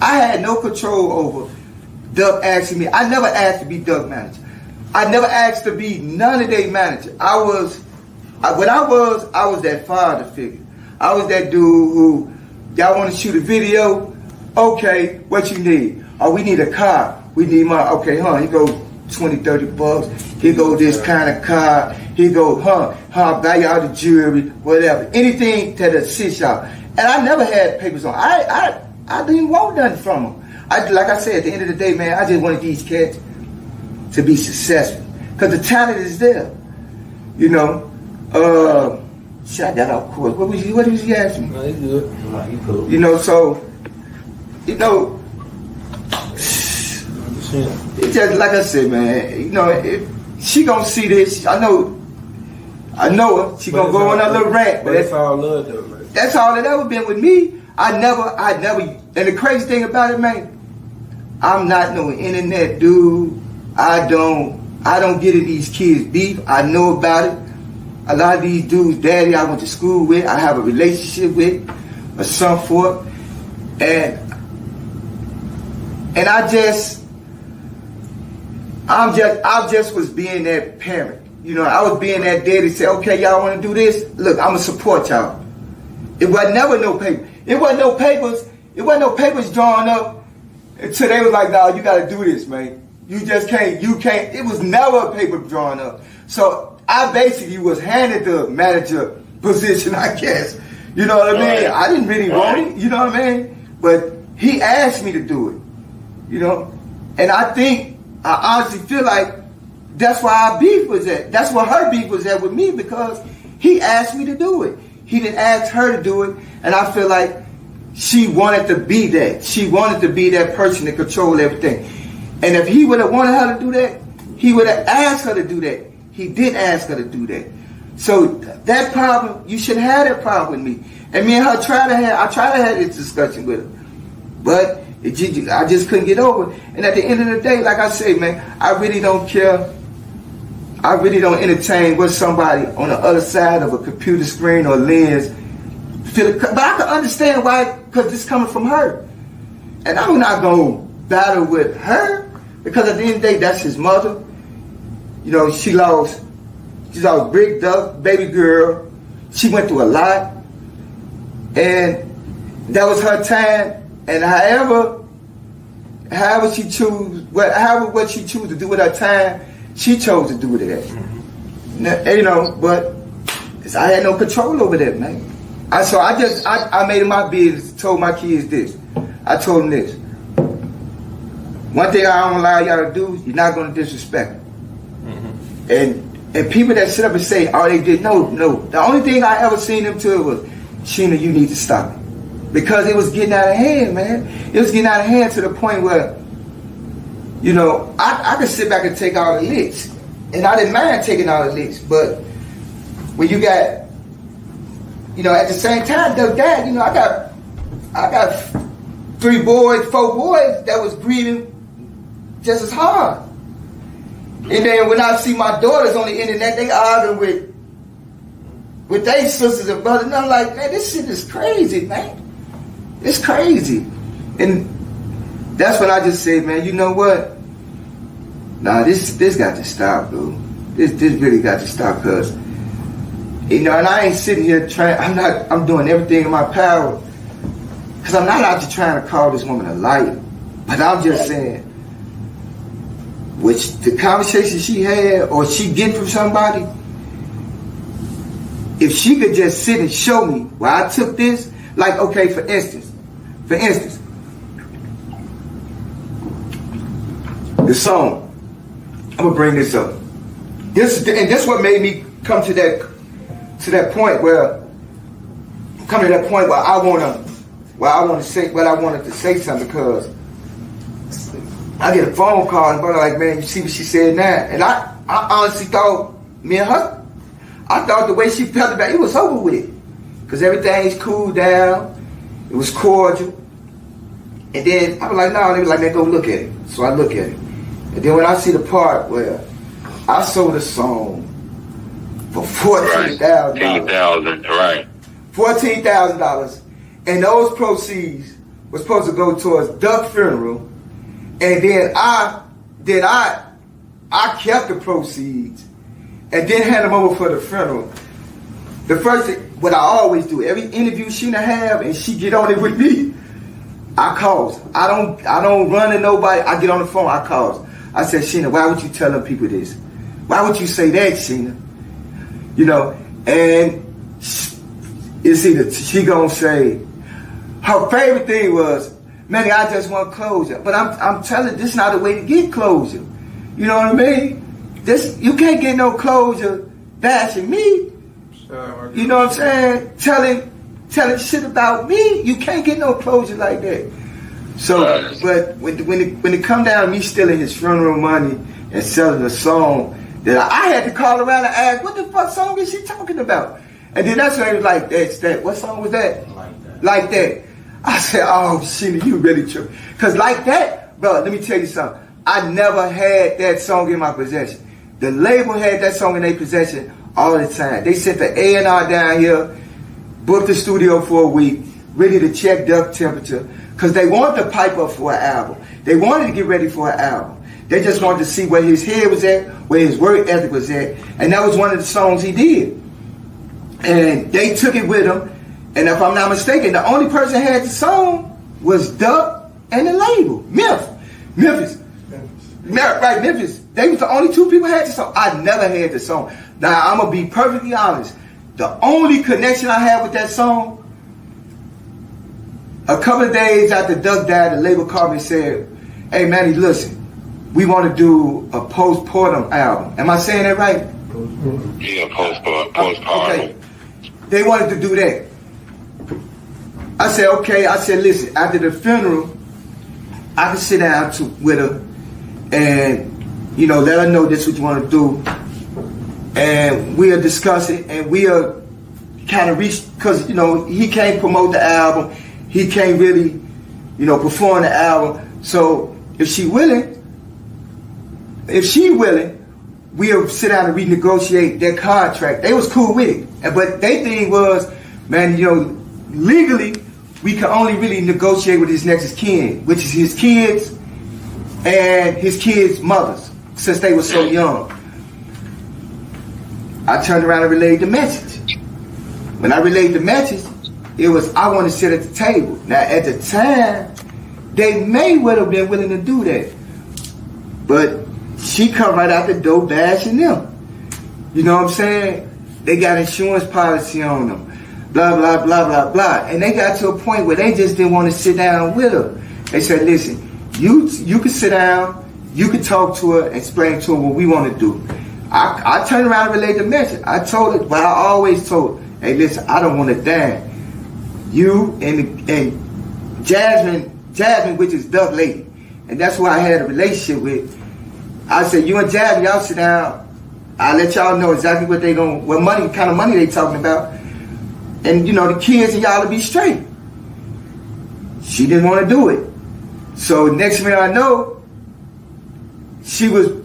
I had no control over Duck asking me. I never asked to be Duck manager. I never asked to be none of their manager. I was that father figure. I was that dude who, y'all want to shoot a video? Okay, what you need? Oh, we need a car. We need money. Okay, he go $20, $30. He go this kind of car. He go, buy y'all the jewelry, whatever. Anything to assist y'all. And I never had papers on. I didn't want nothing from them. Like I said, at the end of the day, man, I just wanted these cats to be successful. Because the talent is there. You know, shot that off course. What was he asking me? No, he's good. No, he cool. You know, so, you know, it's just like I said, man, you know, if she gonna see this, I know her, she gonna go on a little rant. But that's all love though, man. That's all it ever been with me. I never, and the crazy thing about it, man, I'm not no internet dude. I don't get in these kids' beef. I know about it. A lot of these dudes, daddy, I went to school with, I have a relationship with, a son for, and I just was being that parent. You know, I was being that daddy, say, okay, y'all want to do this? Look, I'm going to support y'all. It was never no paper. It wasn't no papers. It wasn't no papers drawn up until they was like, no, you got to do this, man. You just can't. You can't. It was never a paper drawn up. So I basically was handed the manager position, I guess. You know what I mean? I didn't really want it. You know what I mean? But he asked me to do it. You know? And I honestly feel like that's why our beef was at. That's where her beef was at with me, because he asked me to do it. He didn't ask her to do it. And I feel like she wanted to be that. She wanted to be that person to control everything. And if he would have wanted her to do that, he would have asked her to do that. He did ask her to do that. So that problem, you should have that problem with me. And me and her I tried to have this discussion with her. But I just couldn't get over it. And at the end of the day, like I say, man, I really don't care. I really don't entertain what somebody on the other side of a computer screen or lens feel. But I can understand why, because it's coming from her. And I'm not going to battle with her, because at the end of the day, that's his mother. You know, she lost Big Duck, baby girl. She went through a lot. And that was her time. And however she choose, what she choose to do with her time, she chose to do with it. Mm-hmm. You know, but I had no control over that, man. So I made it my business, told my kids this. I told them this. One thing I don't allow y'all to do, you're not going to disrespect them. Mm-hmm. And people that sit up and say, oh, they did, no. The only thing I ever seen them to was, Sheena, you need to stop it. Because it was getting out of hand, man. It was getting out of hand to the point where, you know, I could sit back and take all the licks. And I didn't mind taking all the licks. But when you got, you know, at the same time, Dad, you know, I got 4 boys that was breathing just as hard. And then when I see my daughters on the internet, they arguing with their sisters and brothers, and I'm like, man, this shit is crazy, man. It's crazy. And that's when I just said, man, you know what? Nah, this got to stop, dude. This really got to stop, because, you know, and I ain't sitting here I'm doing everything in my power, because I'm not out here trying to call this woman a liar. But I'm just saying, which the conversation she had or she get from somebody, if she could just sit and show me where I took this, like, okay, for instance, the song, I'm gonna bring this up. This what made me come to that point where I wanted to say something, because I get a phone call and brother like, man, you see what she said now? And I honestly thought, me and her, I thought the way she felt about it was over with, because everything's cooled down. It was cordial. And then I was like, no, they was like, man, go look at it. So I look at it. And then when I see the part where I sold a song for $14,000. Right. $14,000. And those proceeds was supposed to go towards Duck's funeral, and then I kept the proceeds and then hand them over for the funeral. The first thing, what I always do, every interview Sheena have and she get on it with me, I calls. I don't run to nobody. I get on the phone, I calls. I said, Sheena, why would you tell them people this? Why would you say that, Sheena? You know, and it's either she gonna say, her favorite thing was, Manny, I just want closure. But I'm telling you, this is not the way to get closure. You know what I mean? You can't get no closure bashing me. You know what I'm saying? Telling shit about me. You can't get no closure like that. So, but when it come down to me stealing his funeral money and selling a song, that I had to call around and ask, what the fuck song is she talking about? And then that's when he was like, that's that. What song was that? Like that. I said, oh, Sheena, you really true. Because like that, bro, let me tell you something. I never had that song in my possession. The label had that song in their possession all the time. They sent the A&R down here, booked the studio for a week, ready to check Duck temperature, because they wanted to pipe up for an album. They wanted to get ready for an album. They just wanted to see where his head was at, where his work ethic was at, and that was one of the songs he did. And they took it with him, and if I'm not mistaken, the only person who had the song was Duck and the label, Memphis. Right, Memphis. They was the only two people who had the song. I never had the song. Now, I'm going to be perfectly honest. The only connection I had with that song, a couple of days after Duck died, the label called me and said, hey, Manny, listen, we want to do a postpartum album. Am I saying that right? Yeah, postpartum. Okay. They wanted to do that. I said, okay. I said, listen, after the funeral, I can sit down with her and, you know, let her know this is what you want to do. And we'll discuss it, and we'll kind of reach, because, you know, he can't promote the album. He can't really, you know, perform the album. So if she willing, we'll sit down and renegotiate their contract. They was cool with it. But their thing was, man, you know, legally, we can only really negotiate with his next kin, which is his kids and his kids' mothers, since they were so young. I turned around and relayed the message. When I relayed the message, it was, I want to sit at the table. Now, at the time, they may well have been willing to do that. But she come right out the door bashing them. You know what I'm saying? They got insurance policy on them. Blah, blah, blah, blah, blah. And they got to a point where they just didn't want to sit down with her. They said, listen, you can sit down, you can talk to her, explain to her what we want to do. I turned around and relayed the message. I told her what I always told her. Hey, listen, I don't want to die. You and Jasmine, which is Duck Lady, and that's who I had a relationship with. I said, you and Jasmine, y'all sit down. I'll let y'all know exactly what kind of money they talking about. And, you know, the kids and y'all to be straight. She didn't want to do it. So next thing I know, she was